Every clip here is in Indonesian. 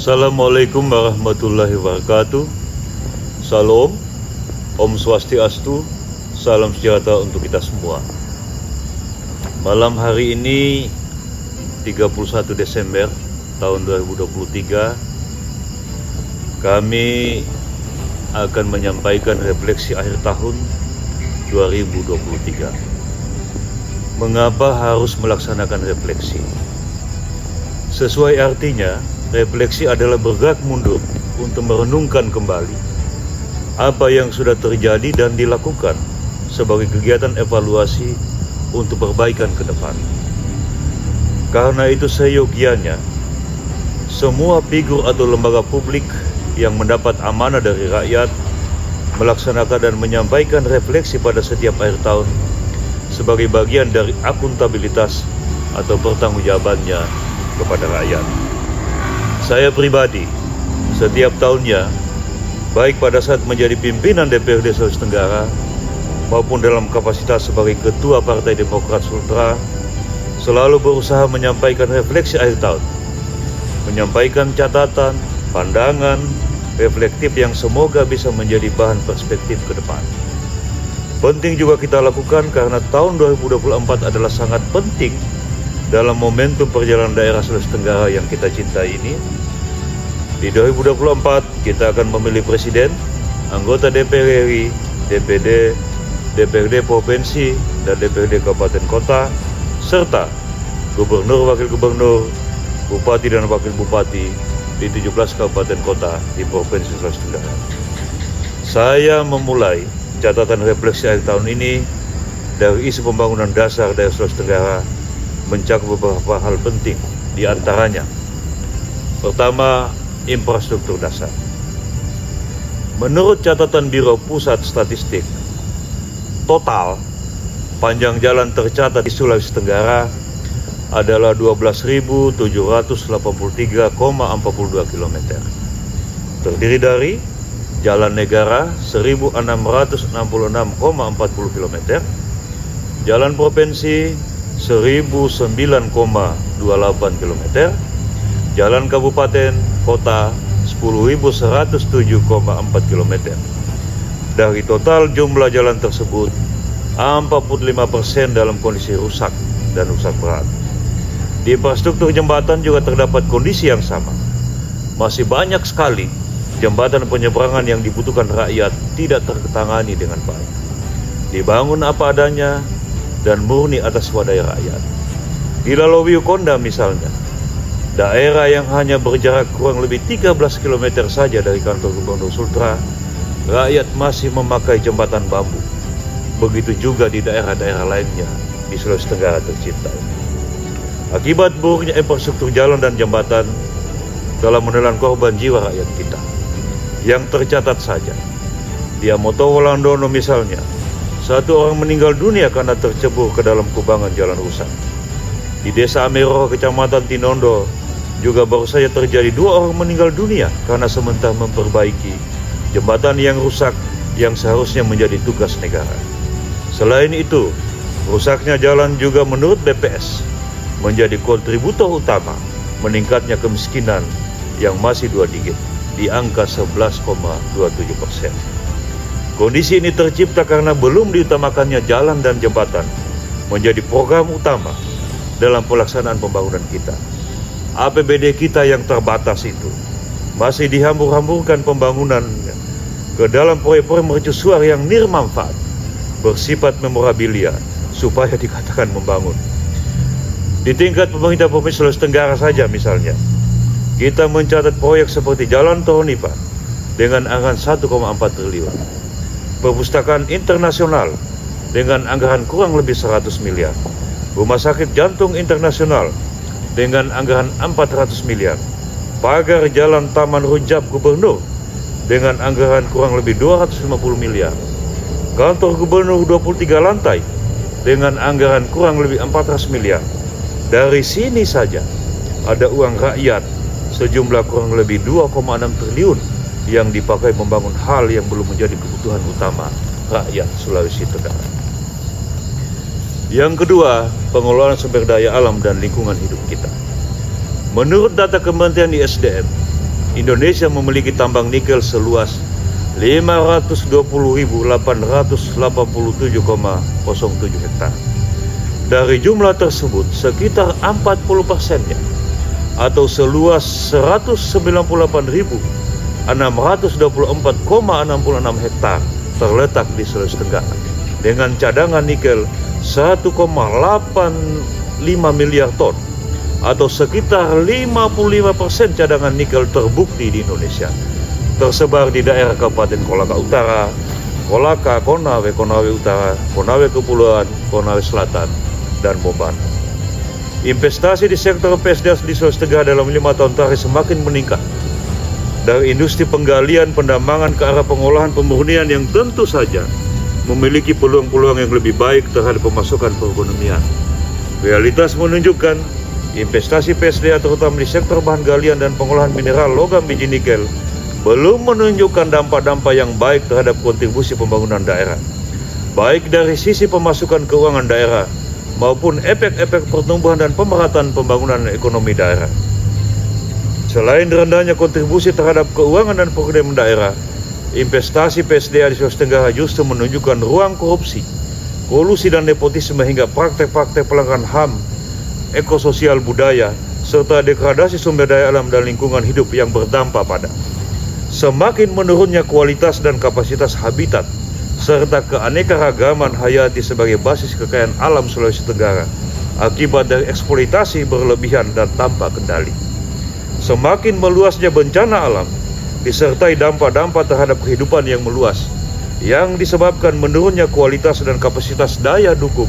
Assalamualaikum warahmatullahi wabarakatuh. Salam, Om Swastiastu, salam sejahtera untuk kita semua. Malam hari ini 31 Desember tahun 2023, kami akan menyampaikan refleksi akhir tahun 2023. Mengapa harus melaksanakan refleksi? Sesuai artinya, refleksi adalah bergerak mundur untuk merenungkan kembali apa yang sudah terjadi dan dilakukan sebagai kegiatan evaluasi untuk perbaikan ke depan. Karena itu seyogianya, semua figur atau lembaga publik yang mendapat amanah dari rakyat melaksanakan dan menyampaikan refleksi pada setiap akhir tahun sebagai bagian dari akuntabilitas atau pertanggungjawabannya kepada rakyat. Saya pribadi, setiap tahunnya, baik pada saat menjadi pimpinan DPRD Sulawesi Tenggara maupun dalam kapasitas sebagai Ketua Partai Demokrat Sultra, selalu berusaha menyampaikan refleksi akhir tahun, menyampaikan catatan, pandangan, reflektif yang semoga bisa menjadi bahan perspektif ke depan. Penting juga kita lakukan karena tahun 2024 adalah sangat penting dalam momentum perjalanan daerah Sulawesi Tenggara yang kita cintai ini. Di 2024 kita akan memilih presiden, anggota DPR RI, DPD, DPRD Provinsi, dan DPRD Kabupaten Kota, serta gubernur, wakil gubernur, bupati dan wakil bupati di 17 kabupaten kota di Provinsi Sulawesi Tenggara. Saya memulai catatan refleksi akhir tahun ini dari isu pembangunan dasar daerah Sulawesi Tenggara mencakup beberapa hal penting, di antaranya pertama, infrastruktur dasar. Menurut catatan Biro Pusat Statistik, total panjang jalan tercatat di Sulawesi Tenggara adalah 12.783,42 km. Terdiri dari jalan negara 1.666,40 km, jalan provinsi 1.009,28 km, jalan kabupaten kota 10.107,4 km. Dari total jumlah jalan tersebut, 45% dalam kondisi rusak dan rusak berat. Di infrastruktur jembatan juga terdapat kondisi yang sama. Masih banyak sekali jembatan penyeberangan yang dibutuhkan rakyat tidak tertangani dengan baik. Dibangun apa adanya dan murni atas swadaya rakyat. Di Lalauwiukonda misalnya, daerah yang hanya berjarak kurang lebih 13 km saja dari kantor Gubernur Sultra, rakyat masih memakai jembatan bambu. Begitu juga di daerah-daerah lainnya di Sulawesi Tenggara tercinta. Akibat buruknya infrastruktur jalan dan jembatan telah menelan korban jiwa rakyat kita. Yang tercatat saja, di Amotowo Landono misalnya, satu orang meninggal dunia karena tercebur ke dalam kubangan jalan rusak. Di Desa Ameroho, Kecamatan Tinondo, juga baru saja terjadi 2 orang meninggal dunia karena sementara memperbaiki jembatan yang rusak yang seharusnya menjadi tugas negara. Selain itu, rusaknya jalan juga menurut BPS menjadi kontributor utama meningkatnya kemiskinan yang masih 2 digit di angka 11,27%. Kondisi ini tercipta karena belum diutamakannya jalan dan jembatan menjadi program utama dalam pelaksanaan pembangunan kita. APBD kita yang terbatas itu masih dihambur-hamburkan pembangunan ke dalam proyek-proyek mercusuar yang nirmanfaat, bersifat memorabilia supaya dikatakan membangun. Di tingkat pemerintah Provinsi Sulawesi Tenggara saja misalnya, kita mencatat proyek seperti Jalan Toronipa dengan anggaran 1,4 triliun, perpustakaan internasional dengan anggaran kurang lebih 100 miliar, rumah sakit jantung internasional dengan anggaran 400 miliar, pagar jalan Taman Rujab Gubernur dengan anggaran kurang lebih 250 miliar, kantor gubernur 23 lantai dengan anggaran kurang lebih 400 miliar. Dari sini saja ada uang rakyat sejumlah kurang lebih 2,6 triliun yang dipakai membangun hal yang belum menjadi kebutuhan utama rakyat Sulawesi Tenggara. Yang kedua, pengelolaan sumber daya alam dan lingkungan hidup kita. Menurut data Kementerian ISDM, Indonesia memiliki tambang nikel seluas 520.887,07 hektar. Dari jumlah tersebut, sekitar 40%-nya atau seluas 198.624,66 hektar terletak di Sulawesi Tenggara dengan cadangan nikel 1,85 miliar ton atau sekitar 55% cadangan nikel terbukti di Indonesia, tersebar di daerah Kabupaten Kolaka Utara, Kolaka, Konawe, Konawe Utara, Konawe Kepulauan, Konawe Selatan, dan Boban. Investasi di sektor PSDAS di Sulawesi Tenggara dalam 5 tahun terakhir semakin meningkat. Dari industri penggalian, pendambangan ke arah pengolahan pemurnian yang tentu saja memiliki peluang-peluang yang lebih baik terhadap pemasukan perekonomian. Realitas menunjukkan investasi PSDA terutama di sektor bahan galian dan pengolahan mineral logam biji nikel belum menunjukkan dampak-dampak yang baik terhadap kontribusi pembangunan daerah, baik dari sisi pemasukan keuangan daerah maupun efek-efek pertumbuhan dan pemerataan pembangunan ekonomi daerah. Selain rendahnya kontribusi terhadap keuangan dan perekonomian daerah, investasi PSDA di Sulawesi Tenggara justru menunjukkan ruang korupsi, kolusi dan nepotisme hingga praktek-praktek pelanggaran HAM, ekososial budaya, serta degradasi sumber daya alam dan lingkungan hidup yang berdampak pada semakin menurunnya kualitas dan kapasitas habitat serta keanekaragaman hayati sebagai basis kekayaan alam Sulawesi Tenggara akibat dari eksploitasi berlebihan dan tanpa kendali. Semakin meluasnya bencana alam disertai dampak-dampak terhadap kehidupan yang meluas yang disebabkan menurunnya kualitas dan kapasitas daya dukung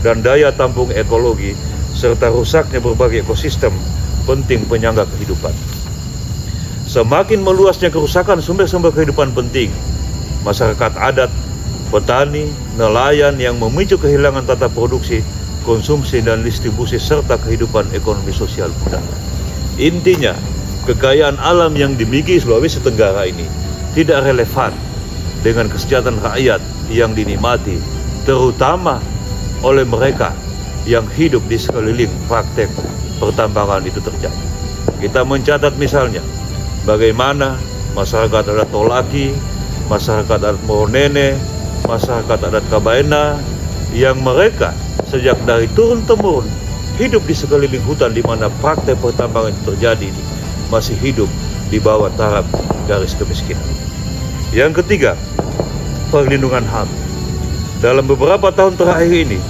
dan daya tampung ekologi serta rusaknya berbagai ekosistem penting penyangga kehidupan. Semakin meluasnya kerusakan sumber-sumber kehidupan penting, masyarakat adat, petani, nelayan yang memicu kehilangan tata produksi, konsumsi dan distribusi serta kehidupan ekonomi sosial budaya. Intinya, kekayaan alam yang dimiliki Sulawesi Tenggara ini tidak relevan dengan kesejahteraan rakyat yang dinikmati, terutama oleh mereka yang hidup di sekeliling praktek pertambangan itu terjadi. Kita mencatat misalnya bagaimana masyarakat adat Tolaki, masyarakat adat Moronene, masyarakat adat Kabaena yang mereka sejak dari turun-temurun hidup di sekeliling hutan di mana praktek pertambangan itu terjadi masih hidup di bawah taraf garis kemiskinan. Yang ketiga, perlindungan HAM. Dalam beberapa tahun terakhir ini,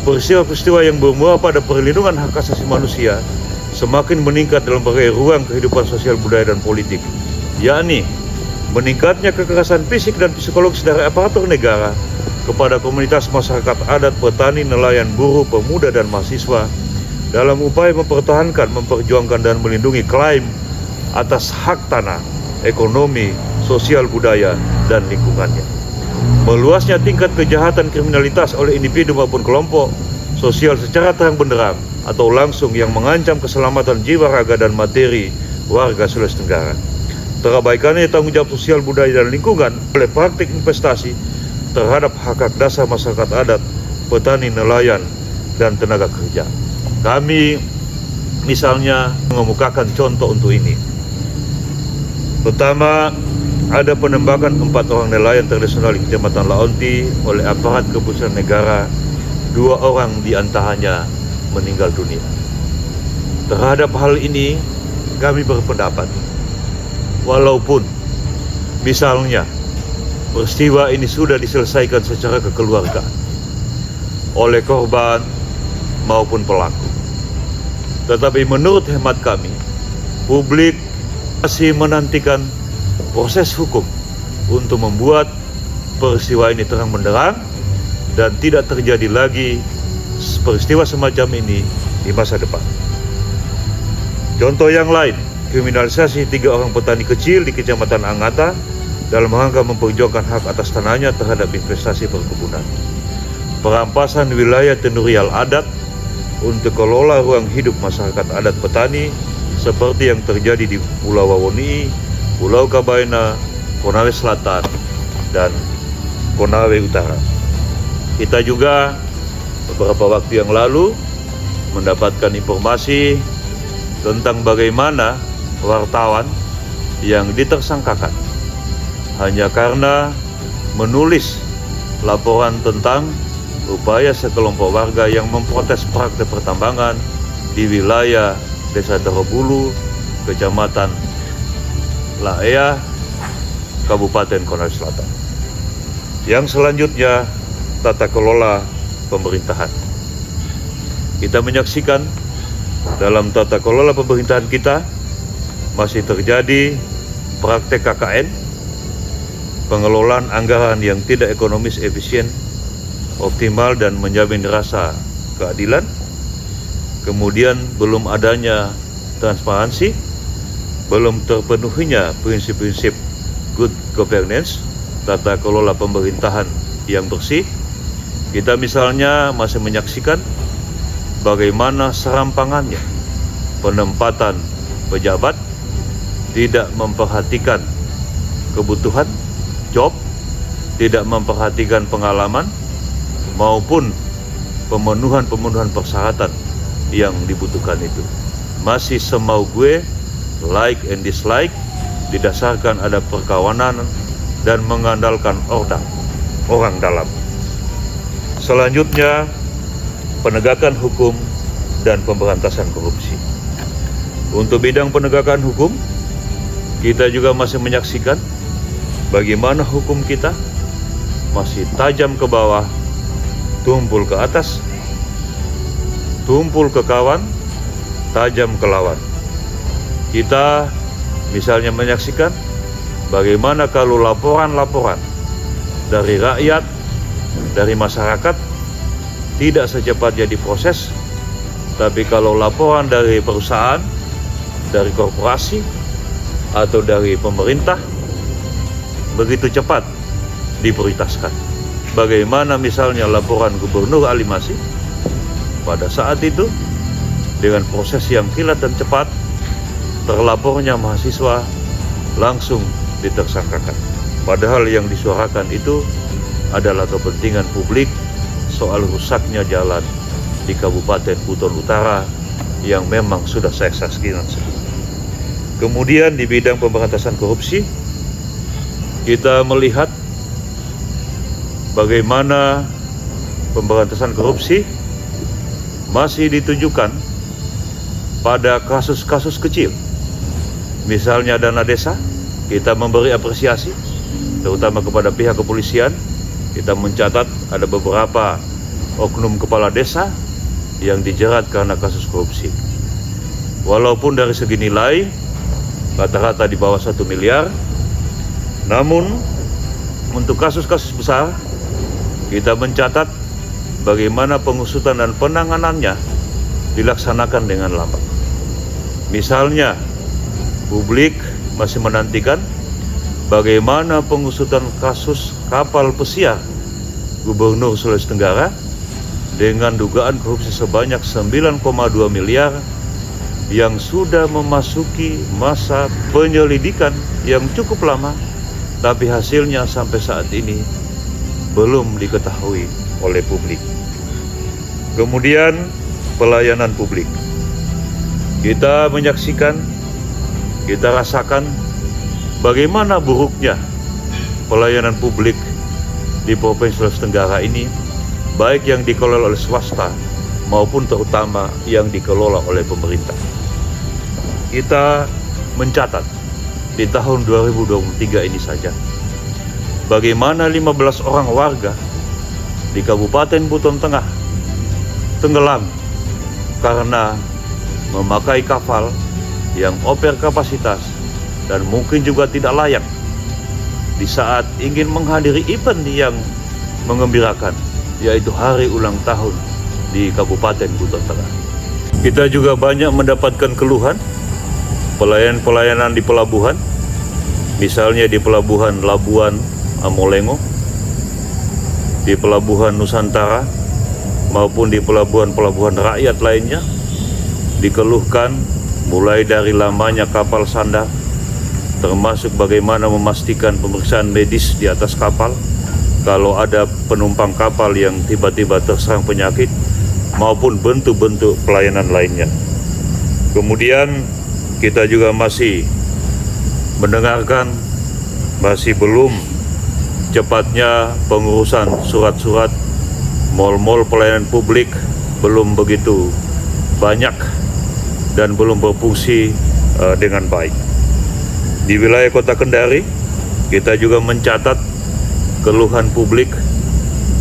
peristiwa-peristiwa yang bermuara pada perlindungan hak asasi manusia semakin meningkat dalam berbagai ruang kehidupan sosial budaya dan politik, yakni meningkatnya kekerasan fisik dan psikologis dari aparatur negara kepada komunitas masyarakat adat, petani, nelayan, buruh, pemuda, dan mahasiswa dalam upaya mempertahankan, memperjuangkan, dan melindungi klaim atas hak tanah, ekonomi, sosial budaya, dan lingkungannya. Meluasnya tingkat kejahatan kriminalitas oleh individu maupun kelompok sosial secara terang benderang atau langsung yang mengancam keselamatan jiwa, raga, dan materi warga Sulawesi Tenggara. Terabaikannya tanggung jawab sosial budaya dan lingkungan oleh praktik investasi terhadap hak-hak dasar masyarakat adat, petani, nelayan, dan tenaga kerja. Kami misalnya mengemukakan contoh untuk ini. Pertama, ada penembakan 4 orang nelayan tradisional di Kecamatan Laonti oleh aparat kepolisian negara. 2 orang diantaranya meninggal dunia. Terhadap hal ini, kami berpendapat, walaupun misalnya peristiwa ini sudah diselesaikan secara kekeluargaan oleh korban maupun pelaku, tetapi menurut hemat kami, publik masih menantikan proses hukum untuk membuat peristiwa ini terang benderang dan tidak terjadi lagi peristiwa semacam ini di masa depan. Contoh yang lain, kriminalisasi 3 orang petani kecil di Kecamatan Angata dalam rangka memperjuangkan hak atas tanahnya terhadap investasi perkebunan. Perampasan wilayah tenurial adat untuk kelola ruang hidup masyarakat adat petani seperti yang terjadi di Pulau Wawoni, Pulau Kabaena, Konawe Selatan, dan Konawe Utara. Kita juga beberapa waktu yang lalu mendapatkan informasi tentang bagaimana wartawan yang ditersangkakan hanya karena menulis laporan tentang upaya sekelompok warga yang memprotes praktek pertambangan di wilayah Desa Terobulu, Kecamatan Laea, Kabupaten Konawe Selatan. Yang selanjutnya, tata kelola pemerintahan. Kita menyaksikan dalam tata kelola pemerintahan kita masih terjadi praktek KKN, pengelolaan anggaran yang tidak ekonomis, efisien, optimal dan menjamin rasa keadilan. Kemudian belum adanya transparansi, belum terpenuhinya prinsip-prinsip good governance, tata kelola pemerintahan yang bersih. Kita misalnya masih menyaksikan bagaimana serampangannya penempatan pejabat, tidak memperhatikan kebutuhan job, tidak memperhatikan pengalaman maupun pemenuhan persyaratan yang dibutuhkan itu. Masih semau gue, like and dislike, didasarkan ada perkawanan dan mengandalkan orang dalam. Selanjutnya, penegakan hukum dan pemberantasan korupsi. Untuk bidang penegakan hukum, kita juga masih menyaksikan bagaimana hukum kita masih tajam ke bawah, tumpul ke atas, tumpul ke kawan, tajam ke lawan. Kita misalnya menyaksikan bagaimana kalau laporan-laporan dari rakyat, dari masyarakat tidak secepatnya diproses, tapi kalau laporan dari perusahaan, dari korporasi, atau dari pemerintah begitu cepat diprioritaskan. Bagaimana misalnya laporan Gubernur Ali Masih pada saat itu dengan proses yang kilat dan cepat, terlapornya mahasiswa langsung ditersangkakan. Padahal yang disuarakan itu adalah kepentingan publik soal rusaknya jalan di Kabupaten Buton Utara yang memang sudah saya saksikan. Kemudian di bidang pemberantasan korupsi, kita melihat bagaimana pemberantasan korupsi masih ditujukan pada kasus-kasus kecil. Misalnya dana desa, kita memberi apresiasi terutama kepada pihak kepolisian. Kita mencatat ada beberapa oknum kepala desa yang dijerat karena kasus korupsi. Walaupun dari segi nilai rata-rata di bawah 1 miliar, namun untuk kasus-kasus besar kita mencatat bagaimana pengusutan dan penanganannya dilaksanakan dengan lambat. Misalnya, publik masih menantikan bagaimana pengusutan kasus kapal pesiar Gubernur Sulawesi Tenggara dengan dugaan korupsi sebanyak 9,2 miliar yang sudah memasuki masa penyelidikan yang cukup lama, tapi hasilnya sampai saat ini belum diketahui oleh publik. Kemudian pelayanan publik. Kita menyaksikan, kita rasakan bagaimana buruknya pelayanan publik di Provinsi Sulawesi Tenggara ini, baik yang dikelola oleh swasta maupun terutama yang dikelola oleh pemerintah. Kita mencatat di tahun 2023 ini saja bagaimana 15 orang warga di Kabupaten Buton Tengah tenggelam karena memakai kapal yang over kapasitas dan mungkin juga tidak layak di saat ingin menghadiri event yang menggembirakan, yaitu hari ulang tahun di Kabupaten Buton Tengah. Kita juga banyak mendapatkan keluhan pelayanan di pelabuhan, misalnya di pelabuhan Labuan Amolengo, di pelabuhan Nusantara, maupun di pelabuhan-pelabuhan rakyat lainnya, dikeluhkan mulai dari lamanya kapal sandar, termasuk bagaimana memastikan pemeriksaan medis di atas kapal, kalau ada penumpang kapal yang tiba-tiba terserang penyakit, maupun bentuk-bentuk pelayanan lainnya. Kemudian kita juga masih mendengarkan masih belum cepatnya pengurusan surat-surat mal-mal pelayanan publik belum begitu banyak dan belum berfungsi dengan baik. Di wilayah Kota Kendari, kita juga mencatat keluhan publik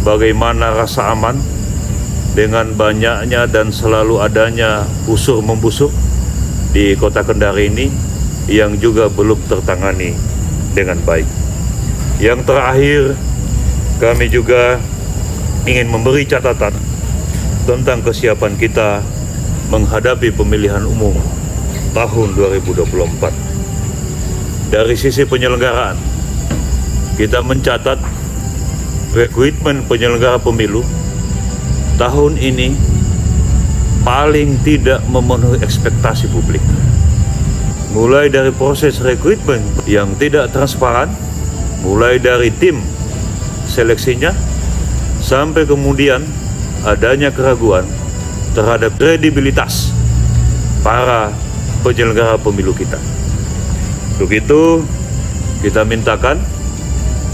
bagaimana rasa aman dengan banyaknya dan selalu adanya busur-membusuk di Kota Kendari ini yang juga belum tertangani dengan baik. Yang terakhir, kami juga ingin memberi catatan tentang kesiapan kita menghadapi pemilihan umum tahun 2024. Dari sisi penyelenggaraan, kita mencatat rekrutmen penyelenggara pemilu tahun ini paling tidak memenuhi ekspektasi publik. Mulai dari proses rekrutmen yang tidak transparan, mulai dari tim seleksinya, sampai kemudian adanya keraguan terhadap kredibilitas para penyelenggara pemilu kita. Untuk itu, kita mintakan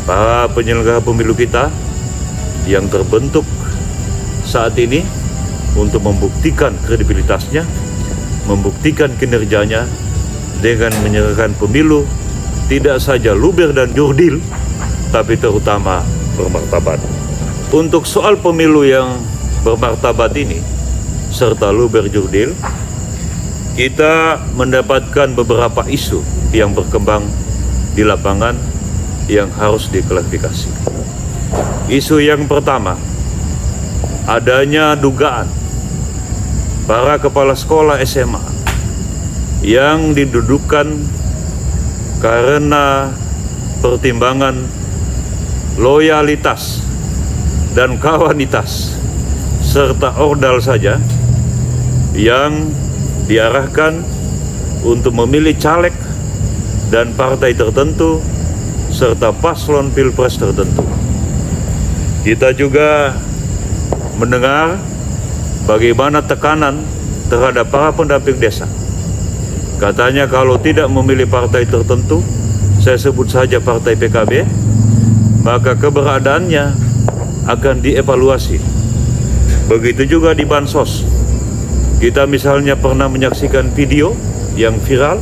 para penyelenggara pemilu kita yang terbentuk saat ini untuk membuktikan kredibilitasnya, membuktikan kinerjanya dengan menyerahkan pemilu tidak saja luber dan jurdil, tapi terutama bermartabat. Untuk soal pemilu yang bermartabat ini, serta luber jurdil, kita mendapatkan beberapa isu yang berkembang di lapangan yang harus diklarifikasi. Isu yang pertama, adanya dugaan para kepala sekolah SMA yang didudukan karena pertimbangan loyalitas dan kawanitas serta ordal saja yang diarahkan untuk memilih caleg dan partai tertentu serta paslon pilpres tertentu. Kita juga mendengar bagaimana tekanan terhadap para pendamping desa. Katanya kalau tidak memilih partai tertentu, saya sebut saja partai PKB, maka keberadaannya akan dievaluasi. Begitu juga di Bansos. Kita misalnya pernah menyaksikan video yang viral,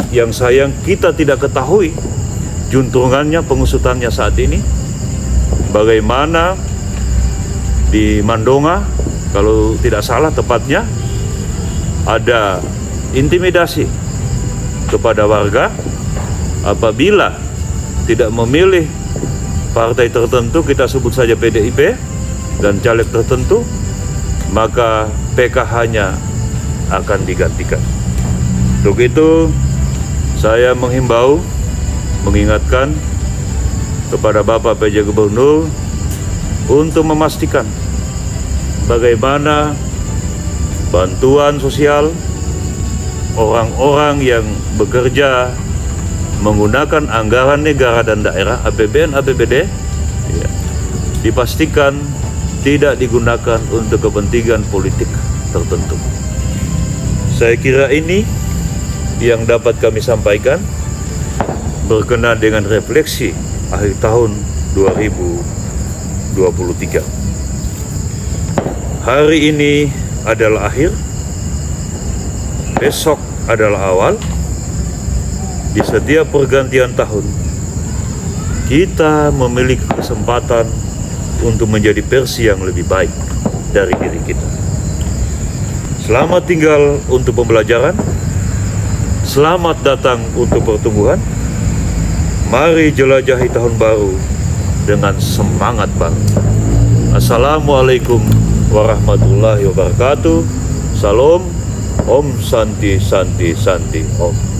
yang sayang kita tidak ketahui juntrungannya, pengusutannya saat ini. Bagaimana di Mandonga, kalau tidak salah tepatnya, ada intimidasi kepada warga apabila tidak memilih partai tertentu, kita sebut saja PDIP, dan caleg tertentu, maka PKH-nya akan digantikan. Untuk itu, saya menghimbau, mengingatkan kepada Bapak PJ Gubernur untuk memastikan bagaimana bantuan sosial orang-orang yang bekerja menggunakan anggaran negara dan daerah, APBN, APBD, ya, dipastikan tidak digunakan untuk kepentingan politik tertentu. Saya kira ini yang dapat kami sampaikan berkenaan dengan refleksi akhir tahun 2023. Hari ini adalah akhir, besok adalah awal. Di setiap pergantian tahun, kita memiliki kesempatan untuk menjadi versi yang lebih baik dari diri kita. Selamat tinggal untuk pembelajaran. Selamat datang untuk pertumbuhan. Mari jelajahi tahun baru dengan semangat baru. Assalamualaikum warahmatullahi wabarakatuh. Salam. Om Santi Santi Santi Om.